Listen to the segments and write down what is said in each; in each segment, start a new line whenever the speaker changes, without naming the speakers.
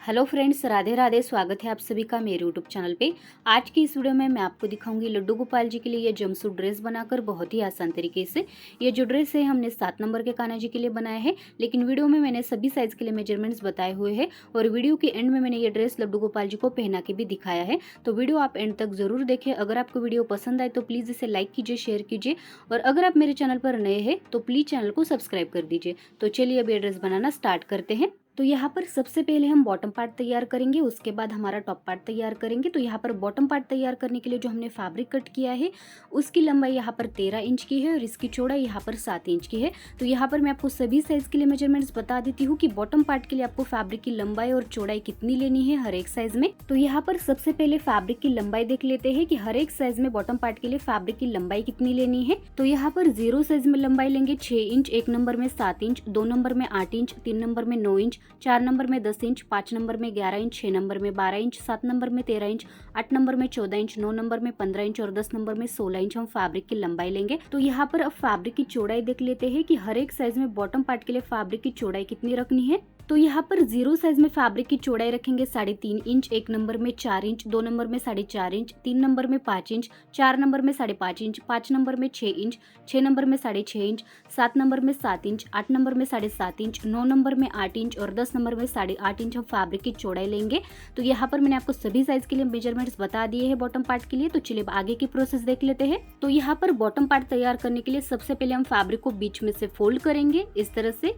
Hello friends, Radhe Radhe. स्वागत है आप सभी का मेरे यूट्यूब चैनल पे। आज की इस वीडियो में मैं आपको दिखाऊंगी लड्डू गोपाल जी के लिए ये जंपसूट ड्रेस बनाकर बहुत ही आसान तरीके से। ये जो ड्रेस है हमने 7 नंबर के कान्हा जी के लिए बनाया है, लेकिन वीडियो में मैंने सभी साइज़ के लिए मेजरमेंट्स बताए हुए हैं और वीडियो के एंड में मैंने ये ड्रेस लड्डू गोपाल जी को पहना के भी दिखाया है। तो वीडियो आप एंड तक ज़रूर देखें। अगर आपको वीडियो पसंद आए तो प्लीज़ इसे लाइक कीजिए, शेयर कीजिए और अगर आप मेरे चैनल पर नए हैं तो प्लीज़ चैनल को सब्सक्राइब कर दीजिए। तो चलिए अब ये ड्रेस बनाना स्टार्ट करते हैं। तो यहाँ पर सबसे पहले हम बॉटम पार्ट तैयार करेंगे, उसके बाद हमारा टॉप पार्ट तैयार करेंगे। तो यहाँ पर बॉटम पार्ट तैयार करने के लिए जो हमने फैब्रिक कट किया है उसकी लंबाई यहाँ पर 13 इंच की है और इसकी चौड़ाई यहाँ पर 7 इंच की है। तो यहाँ पर मैं आपको सभी साइज़ के लिए मेजरमेंट्स बता देती हूँ कि बॉटम पार्ट के लिए आपको फैब्रिक की लंबाई और चौड़ाई कितनी लेनी है हर एक साइज में। तो यहाँ पर सबसे पहले फैब्रिक की लंबाई देख लेते हैं कि हर एक साइज में बॉटम पार्ट के लिए फैब्रिक की लंबाई कितनी लेनी है। तो यहाँ पर 0 साइज में लंबाई लेंगे 6 इंच, 1 नंबर में 7 इंच, 2 नंबर में 8 इंच, 3 नंबर में 9 इंच, 4 नंबर में 10 इंच, 5 नंबर में 11 इंच, 6 नंबर में 12 इंच, 7 नंबर में 13 इंच, 8 नंबर में 14 इंच, 9 नंबर में 15 इंच और 10 नंबर में 16 इंच हम फैब्रिक की लंबाई लेंगे। तो यहाँ पर अब फैब्रिक की चौड़ाई देख लेते हैं कि हर एक साइज में बॉटम पार्ट के लिए फैब्रिक की चौड़ाई कितनी रखनी है। तो यहाँ पर 0 साइज में फैब्रिक की चौड़ाई रखेंगे 3.5 इंच, 1 नंबर में 4 इंच, 2 नंबर में 4.5 इंच, 3 नंबर में 5 इंच, 4 नंबर में 5.5 इंच, 5 नंबर में 6 इंच, 6 नंबर में 6.5 इंच, 7 नंबर में 7 इंच, 8 नंबर में 7.5 इंच, 9 नंबर में 8 इंच और 10 नंबर में 8.5 इंच हम फैब्रिक की चौड़ाई लेंगे। तो यहाँ पर मैंने आपको सभी साइज के लिए मेजरमेंट्स बता दिए हैं बॉटम पार्ट के लिए। तो चलिए आगे की प्रोसेस देख लेते हैं। तो यहाँ पर बॉटम पार्ट तैयार करने के लिए सबसे पहले हम फैब्रिक को बीच में से फोल्ड करेंगे इस तरह से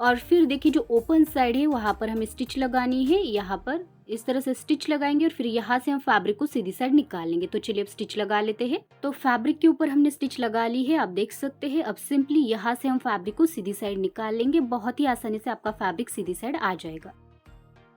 और फिर देखिए जो ओपन साइड है वहां पर हमें स्टिच लगानी है। यहाँ पर इस तरह से स्टिच लगाएंगे और फिर यहाँ से हम फैब्रिक को सीधी साइड निकाल लेंगे। तो चलिए अब स्टिच लगा लेते हैं। तो फैब्रिक के ऊपर हमने स्टिच लगा ली है, आप देख सकते हैं। अब सिंपली यहाँ से हम फैब्रिक को सीधी साइड निकाल लेंगे। बहुत ही आसानी से आपका फैब्रिक सीधी साइड आ जाएगा।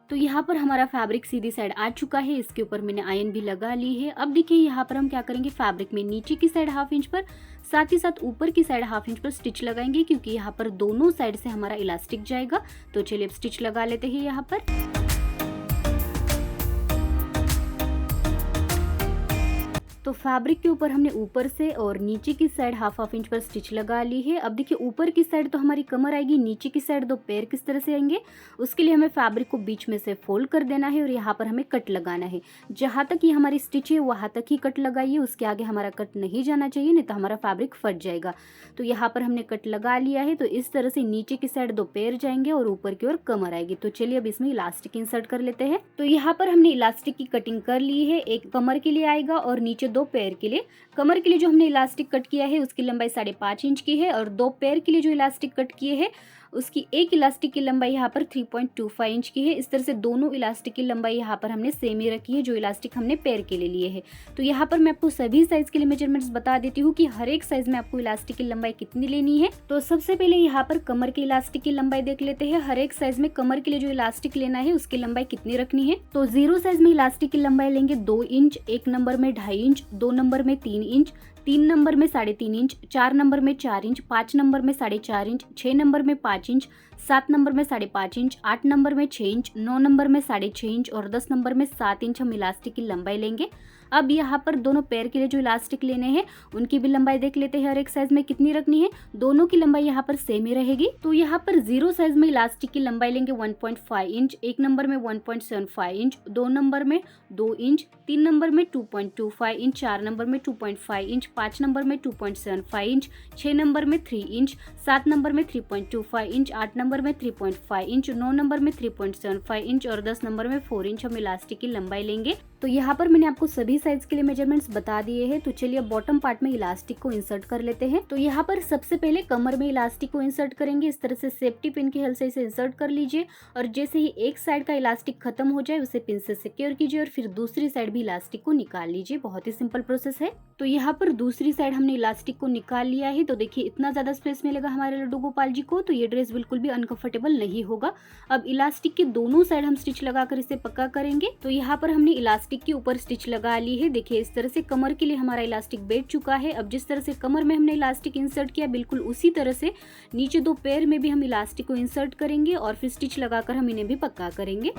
तो यहाँ पर हमारा फैब्रिक सीधी साइड आ चुका है। इसके ऊपर मैंने आयन भी लगा ली है। अब देखिए यहाँ पर हम क्या करेंगे, फैब्रिक में नीचे की साइड 1/2 इंच पर, साथ ही साथ ऊपर की साइड 1/2 इंच पर स्टिच लगाएंगे क्योंकि यहाँ पर दोनों साइड से हमारा इलास्टिक जाएगा। तो चलिए अब स्टिच लगा लेते हैं यहाँ पर। तो फैब्रिक के ऊपर हमने ऊपर से और नीचे की साइड 1/2 इंच पर स्टिच लगा ली है। अब देखिए ऊपर की साइड तो हमारी कमर आएगी, नीचे की साइड 2 पैर किस तरह से आएंगे, उसके लिए हमें फैब्रिक को बीच में से फोल्ड कर देना है और यहाँ पर हमें कट लगाना है। जहाँ तक ये हमारी स्टिच है वहाँ तक ही कट लगाइए, उसके आगे हमारा कट नहीं जाना चाहिए, नहीं तो हमारा फैब्रिक फट जाएगा। तो यहाँ पर हमने कट लगा लिया है। तो इस तरह से नीचे की साइड 2 पैर जाएंगे और ऊपर की ओर कमर आएगी। तो चलिए अब इसमें इलास्टिक इंसर्ट कर लेते हैं। तो यहाँ पर हमने इलास्टिक की कटिंग कर ली है। एक कमर के लिए आएगा और नीचे 2 पैर के लिए। कमर के लिए जो हमने इलास्टिक कट किया है उसकी लंबाई 5.5 इंच की है और 2 पैर के लिए जो इलास्टिक कट किए हैं उसकी एक इलास्टिक की लंबाई यहाँ पर 3.25 इंच की है। इस तरह से दोनों इलास्टिक की लंबाई यहाँ पर हमने सेम ही रखी है जो इलास्टिक हमने पैर के लिए लिए है। तो यहाँ पर मैं आपको सभी साइज के लिए मेजरमेंट्स बता देती हूँ कि हर एक साइज में आपको इलास्टिक की लंबाई कितनी लेनी है। तो सबसे पहले यहाँ पर कमर के इलास्टिक की लंबाई देख लेते हैं। हर एक साइज में कमर के लिए जो इलास्टिक लेना है उसकी लंबाई कितनी रखनी है। तो 0 साइज में इलास्टिक की लंबाई लेंगे 2 इंच, 1 नंबर में 2.5 इंच, 2 नंबर में 3 इंच, 3 नंबर में 3.5 इंच, 4 नंबर में 4 इंच, 5 नंबर में 4.5 इंच, 6 नंबर में 5 इंच, 7 नंबर में 5.5 इंच, 8 नंबर में 6 इंच, 9 नंबर में 6.5 इंच और 10 नंबर में 7 इंच हम इलास्टिक की लंबाई लेंगे। अब यहाँ पर दोनों पैर के लिए जो इलास्टिक लेने हैं उनकी भी लंबाई देख लेते हैं हर एक साइज में कितनी रखनी है। दोनों की लंबाई यहाँ पर सेम ही रहेगी। तो यहाँ पर 0 साइज में इलास्टिक की लंबाई लेंगे 1.5 इंच, 1 नंबर में 1.75 इंच, 2 नंबर में 2 इंच, 3 नंबर में 2.25 इंच, 4 नंबर में 2.5 इंच, 5 नंबर में 2.75 इंच, 6 नंबर में 3 इंच, 7 नंबर में 3.25 इंच, 8 नंबर में 3.5 इंच, 9 नंबर में 3.75 इंच और 10 नंबर में 4 इंच हम इलास्टिक की लंबाई लेंगे। तो यहाँ पर मैंने आपको सभी साइज के लिए मेजरमेंट्स बता दिए हैं। तो चलिए अब बॉटम पार्ट में इलास्टिक को इंसर्ट कर लेते हैं। तो यहाँ पर सबसे पहले कमर में इलास्टिक को इंसर्ट करेंगे। इस तरह से सेफ्टी पिन की हेल्प से इसे इंसर्ट कर लीजिए और जैसे ही एक साइड का इलास्टिक खत्म हो जाए उसे पिन से सिक्योर कीजिए और फिर दूसरी साइड भी इलास्टिक को निकाल लीजिए। बहुत ही सिंपल प्रोसेस है। तो यहाँ पर दूसरी साइड हमने इलास्टिक को निकाल लिया है। तो देखिए इतना ज्यादा स्पेस मिलेगा हमारे लड्डू गोपाल जी को, तो ये ड्रेस बिल्कुल भी अनकंफर्टेबल नहीं होगा। अब इलास्टिक के दोनों साइड हम स्टिच लगाकर इसे पक्का करेंगे। तो यहाँ पर हमने इलास्टिक के ऊपर स्टिच लगा ली है। देखिए इस तरह से कमर के लिए हमारा इलास्टिक बैठ चुका है। अब जिस तरह से कमर में हमने इलास्टिक इंसर्ट किया बिल्कुल उसी तरह से नीचे 2 पैर में भी हम इलास्टिक को इंसर्ट करेंगे और फिर स्टिच लगाकर हम इन्हें भी पक्का करेंगे।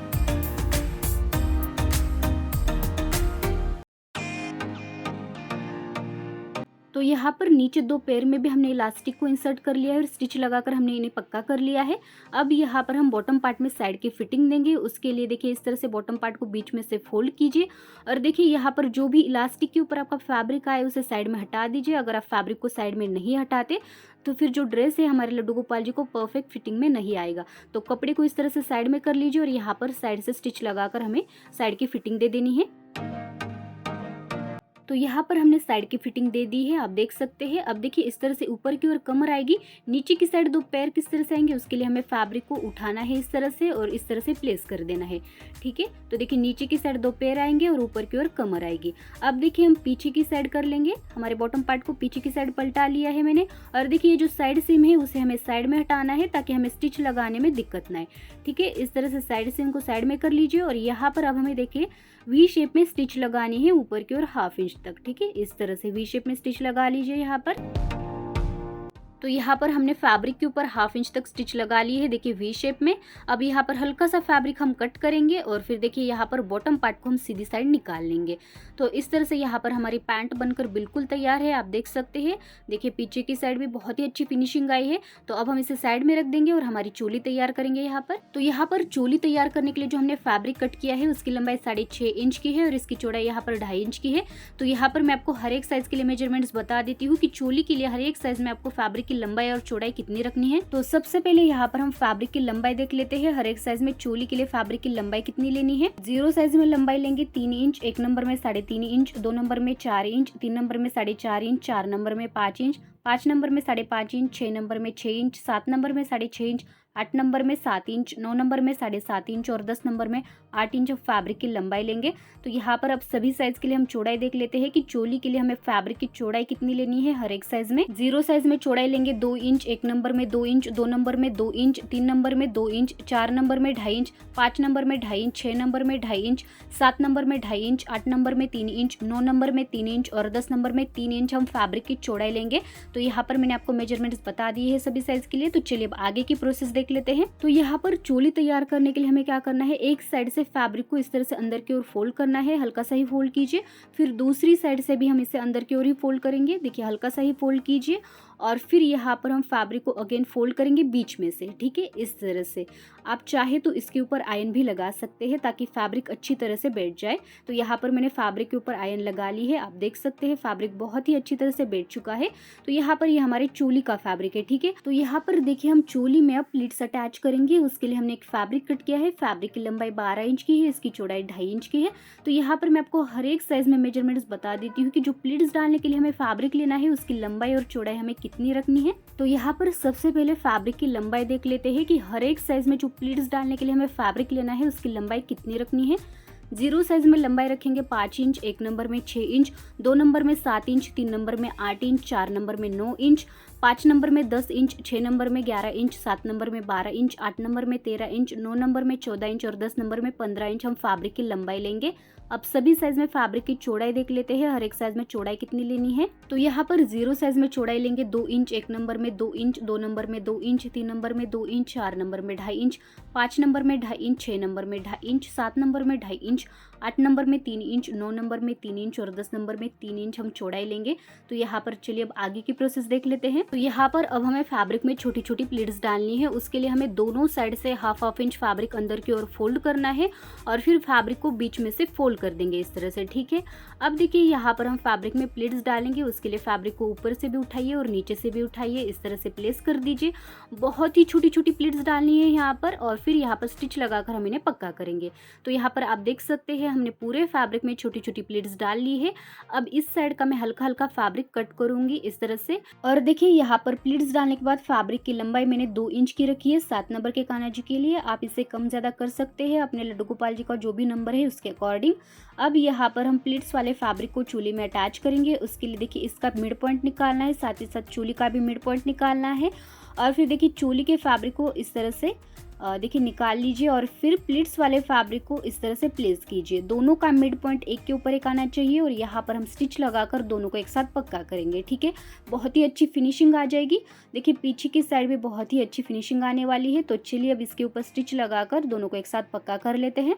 तो यहाँ पर नीचे 2 पैर में भी हमने इलास्टिक को इंसर्ट कर लिया है और स्टिच लगाकर हमने इन्हें पक्का कर लिया है। अब यहाँ पर हम बॉटम पार्ट में साइड की फिटिंग देंगे। उसके लिए देखिए इस तरह से बॉटम पार्ट को बीच में से फोल्ड कीजिए और देखिए यहाँ पर जो भी इलास्टिक के ऊपर आपका फैब्रिक आए उसे साइड में हटा दीजिए। अगर आप फैब्रिक को साइड में नहीं हटाते तो फिर जो ड्रेस है हमारे लड्डू गोपाल जी को परफेक्ट फिटिंग में नहीं आएगा। तो कपड़े को इस तरह से साइड में कर लीजिए और यहाँ पर साइड से स्टिच लगाकर हमें साइड की फिटिंग दे देनी है। तो यहाँ पर हमने साइड की फिटिंग दे दी है, आप देख सकते हैं। अब देखिए इस तरह से ऊपर की ओर कमर आएगी, नीचे की साइड 2 पैर किस तरह से आएंगे उसके लिए हमें फैब्रिक को उठाना है इस तरह से और इस तरह से प्लेस कर देना है, ठीक है। तो देखिए नीचे की साइड 2 पैर आएंगे और ऊपर की ओर कमर आएगी। अब देखिए हम पीछे की साइड कर लेंगे, हमारे बॉटम पार्ट को पीछे की साइड पलटा लिया है मैंने और देखिए ये जो साइड सीम है उसे हमें साइड में हटाना है ताकि हमें स्टिच लगाने में दिक्कत ना आए, ठीक है। इस तरह से साइड सीम को साइड में कर लीजिए और यहाँ पर अब हमें देखिए वी शेप में स्टिच लगानी है ऊपर की ओर 1/2 इंच तक, ठीक है। इस तरह से वी शेप में स्टिच लगा लीजिए यहाँ पर। तो यहाँ पर हमने फैब्रिक के ऊपर 1/2 इंच तक स्टिच लगा ली है, देखिए वी शेप में। अब यहाँ पर हल्का सा फैब्रिक हम कट करेंगे और फिर देखिए यहाँ पर बॉटम पार्ट को हम सीधी साइड निकाल लेंगे। तो इस तरह से यहाँ पर हमारी पैंट बनकर बिल्कुल तैयार है, आप देख सकते हैं। देखिए पीछे की साइड भी बहुत ही अच्छी फिनिशिंग आई है। तो अब हम इसे साइड में रख देंगे और हमारी चोली तैयार करेंगे यहाँ पर। तो यहाँ पर चोली तैयार करने के लिए जो हमने फैब्रिक कट किया है उसकी लंबाई 6.5 इंच की है और इसकी चौड़ाई यहाँ पर 2.5 इंच की है। तो यहाँ पर मैं आपको हर एक साइज के लिए मेजरमेंट्स बता देती हूँ कि चोली के लिए हर एक साइज में आपको फैब्रिक की लंबाई और चौड़ाई कितनी रखनी है। तो सबसे पहले यहाँ पर हम फैब्रिक की लंबाई देख लेते हैं। हर एक साइज में चोली के लिए फैब्रिक की लंबाई कितनी लेनी है। 0 साइज में लंबाई लेंगे 3 इंच, 1 नंबर में 3.5 इंच, 2 नंबर में 4 इंच, 3 नंबर में 4.5 इंच, 4 नंबर में 5 इंच, 5 नंबर में 5.5 इंच, 6 नंबर में 6 इंच, 7 नंबर में 6.5 इंच, 8 नंबर में 7 इंच, 9 नंबर में 7.5 इंच और 10 नंबर में 8 इंच फैब्रिक की लंबाई लेंगे। तो यहाँ पर अब सभी साइज के लिए हम चौड़ाई देख लेते हैं कि चोली के लिए हमें फैब्रिक की चौड़ाई कितनी लेनी है। हर एक साइज में 0 साइज में चौड़ाई लेंगे 2 इंच, 1 नंबर में 2 इंच, 2 नंबर में 2 इंच, 3 नंबर में 2 इंच, 4 नंबर में 2.5 इंच, 5 नंबर में 2.5 इंच, 6 नंबर में 2.5 इंच, 7 नंबर में 2.5 इंच, 8 नंबर में 3 इंच, 9 नंबर में 3 इंच और 10 नंबर में 3 इंच हम फैब्रिक की चौड़ाई लेंगे। तो यहाँ पर मैंने आपको मेजरमेंट्स बता दिए हैं सभी साइज के लिए। तो चलिए अब आगे की प्रोसेस देख लेते हैं। तो यहाँ पर चोली तैयार करने के लिए हमें क्या करना है, एक साइड से फैब्रिक को इस तरह से अंदर की ओर फोल्ड करना है, हल्का सा ही फोल्ड कीजिए। फिर दूसरी साइड से भी हम इसे अंदर की ओर ही फोल्ड करेंगे, देखिए हल्का सा ही फोल्ड कीजिए और फिर यहाँ पर हम फैब्रिक को अगेन फोल्ड करेंगे बीच में से, ठीक है। इस तरह से आप चाहे तो इसके ऊपर आयन भी लगा सकते हैं ताकि फैब्रिक अच्छी तरह से बैठ जाए। तो यहाँ पर मैंने फैब्रिक के ऊपर आयन लगा ली है, आप देख सकते हैं फैब्रिक बहुत ही अच्छी तरह से बैठ चुका है। तो यहाँ पर ये हमारे चोली का फैब्रिक है, ठीक है। तो यहाँ पर देखिए हम चोली में अब प्लीट्स अटैच करेंगे, उसके लिए हमने एक फैब्रिक कट किया है। फैब्रिक की लंबाई 12 इंच की है, इसकी चौड़ाई 2.5 इंच की है। तो यहाँ पर मैं आपको हर एक साइज में मेजरमेंट्स बता देती हूँ कि जो प्लीट्स डालने के लिए हमें फैब्रिक लेना है उसकी लंबाई और चौड़ाई हमें कितनी रखनी है। तो यहाँ पर सबसे पहले फैब्रिक की लंबाई देख लेते हैं कि हर एक साइज में जो प्लीट्स डालने के लिए हमें फैब्रिक लेना है उसकी लंबाई कितनी रखनी है। 0 साइज में लंबाई रखेंगे 5 इंच, 1 नंबर में 6 इंच, 2 नंबर में 7 इंच, 3 नंबर में 8 इंच, 4 नंबर में 9 इंच, 5 नंबर में 10 इंच, 6 नंबर में 11 इंच, 7 नंबर में 12 इंच, 8 नंबर में 13 इंच, 9 नंबर में 14 इंच और 10 नंबर में 15 इंच हम फैब्रिक की लंबाई लेंगे। अब सभी साइज में फैब्रिक की चौड़ाई देख लेते हैं, हर एक साइज में चौड़ाई कितनी लेनी है। तो यहाँ पर 0 साइज में चौड़ाई लेंगे 2 इंच, 1 नंबर में 2 इंच, 2 नंबर में 2 इंच, 3 नंबर में 2 इंच, 4 नंबर में 2.5 इंच, 5 नंबर में 2.5 इंच, 6 नंबर में 2.5 इंच, 7 नंबर में 2.5 इंच, 8 नंबर में 3 इंच, 9 नंबर में 3 इंच और 10 नंबर में 3 इंच हम चौड़ाई लेंगे। तो यहाँ पर चलिए अब आगे की प्रोसेस देख लेते हैं। तो यहाँ पर अब हमें फैब्रिक में छोटी छोटी प्लीट्स डालनी है, उसके लिए हमें दोनों साइड से 1/2 इंच फैब्रिक अंदर की ओर फोल्ड करना है और फिर फैब्रिक को बीच में से फोल्ड कर देंगे इस तरह से, ठीक है। अब देखिए यहाँ पर हम फैब्रिक में प्लीट्स डालेंगे, उसके लिए फैब्रिक को ऊपर से भी उठाइए और नीचे से भी उठाइए, इस तरह से प्लेस कर दीजिए। बहुत ही छोटी छोटी प्लीट्स डालनी है यहाँ पर और फिर यहाँ पर स्टिच लगाकर हम इन्हें पक्का करेंगे। तो यहाँ पर आप देख सकते हैं हमने पूरे फैब्रिक में छोटी छोटी प्लीट्स डाल ली है। अब इस साइड का मैं हल्का हल्का फैब्रिक कट करूंगी इस तरह से। और देखिए यहाँ पर प्लीट्स डालने के बाद फैब्रिक की लंबाई मैंने 2 इंच की रखी है 7 नंबर के कान्हा जी के लिए। आप इसे कम ज्यादा कर सकते हैं अपने लड्डू गोपाल जी का जो भी नंबर है उसके अकॉर्डिंग। अब यहाँ पर हम प्लीट्स वाले फैब्रिक को चोली में अटैच करेंगे, उसके लिए देखिए इसका मिड पॉइंट निकालना है, साथ ही साथ चोली का भी मिड पॉइंट निकालना है। और फिर देखिए चोली के फैब्रिक को इस तरह से देखिए निकाल लीजिए और फिर प्लीट्स वाले फैब्रिक को इस तरह से प्लेस कीजिए। दोनों का मिड पॉइंट एक के ऊपर एक आना चाहिए और यहाँ पर हम स्टिच लगाकर दोनों को एक साथ पक्का करेंगे, ठीक है। बहुत ही अच्छी फिनिशिंग आ जाएगी। देखिए पीछे की साइड भी बहुत ही अच्छी फिनिशिंग आने वाली है। तो चलिए अब इसके ऊपर स्टिच लगाकर दोनों को एक साथ पक्का कर लेते हैं।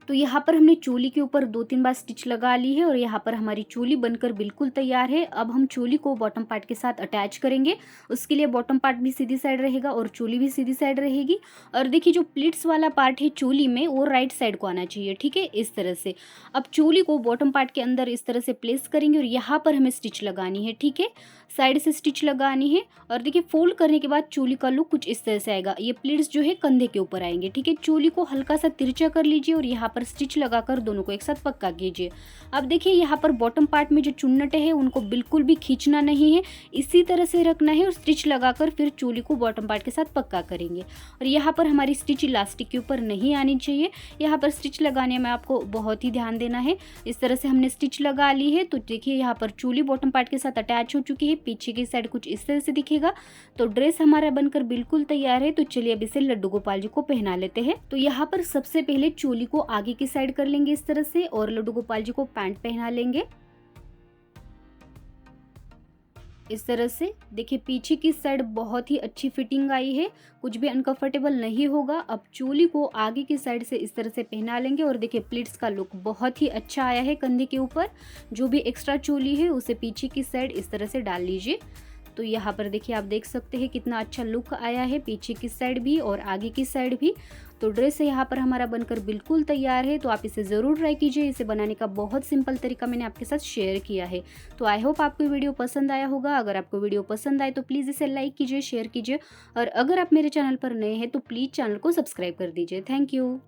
तो यहाँ पर हमने चोली के ऊपर 2-3 बार स्टिच लगा ली है और यहाँ पर हमारी चोली बनकर बिल्कुल तैयार है। अब हम चोली को बॉटम पार्ट के साथ अटैच करेंगे। उसके लिए बॉटम पार्ट भी सीधी साइड रहेगा और चोली भी सीधी साइड रहेगी। और देखिए जो प्लीट्स वाला पार्ट है चोली में वो राइट साइड को आना चाहिए, ठीक है, इस तरह से। अब चोली को बॉटम पार्ट के अंदर इस तरह से प्लेस करेंगे और यहाँ पर हमें स्टिच लगानी है, ठीक है, साइड से स्टिच लगानी है। और देखिए फोल्ड करने के बाद चोली का लुक कुछ इस तरह से आएगा। ये प्लीट्स जो है कंधे के ऊपर आएंगे, ठीक है। चोली को हल्का सा तिरछा कर लीजिए और यहाँ पर स्टिच लगाकर दोनों को एक साथ पक्का कीजिए। अब देखिए यहाँ पर बॉटम पार्ट में जो चुन्नटे हैं उनको बिल्कुल भी खींचना नहीं है, इसी तरह से रखना है और स्टिच लगाकर फिर चोली को बॉटम पार्ट के साथ पक्का करेंगे। और यहाँ पर हमारी स्टिच इलास्टिक के ऊपर नहीं आनी चाहिए। यहाँ पर स्टिच लगाने में आपको बहुत ही ध्यान देना है। इस तरह से हमने स्टिच लगा ली है। तो देखिए यहाँ पर चोली बॉटम पार्ट के साथ अटैच हो चुकी है। पीछे की साइड कुछ इस तरह से दिखेगा। तो ड्रेस हमारा बनकर बिल्कुल तैयार है। तो चलिए अब इसे लड्डू गोपाल जी को पहना लेते हैं। तो यहाँ पर सबसे पहले चोली को आगे की साइड कर लेंगे इस तरह से और लड्डू गोपाल जी को पैंट पहना लेंगे इस तरह से। देखिए पीछे की साइड बहुत ही अच्छी फिटिंग आई है, कुछ भी अनकंफर्टेबल नहीं होगा। अब चोली को आगे की साइड से इस तरह से पहना लेंगे और देखिए प्लीट्स का लुक बहुत ही अच्छा आया है कंधे के ऊपर। जो भी एक्स्ट्रा चोली है उसे पीछे की साइड इस तरह से डाल लीजिए। तो यहाँ पर देखिए आप देख सकते हैं कितना अच्छा लुक आया है पीछे की साइड भी और आगे की साइड भी। तो ड्रेस यहाँ पर हमारा बनकर बिल्कुल तैयार है। तो आप इसे ज़रूर ट्राई कीजिए। इसे बनाने का बहुत सिंपल तरीका मैंने आपके साथ शेयर किया है। तो आई होप आपको वीडियो पसंद आया होगा। अगर आपको वीडियो पसंद आए तो प्लीज़ इसे लाइक कीजिए, शेयर कीजिए और अगर आप मेरे चैनल पर नए हैं तो प्लीज़ चैनल को सब्सक्राइब कर दीजिए। Thank you.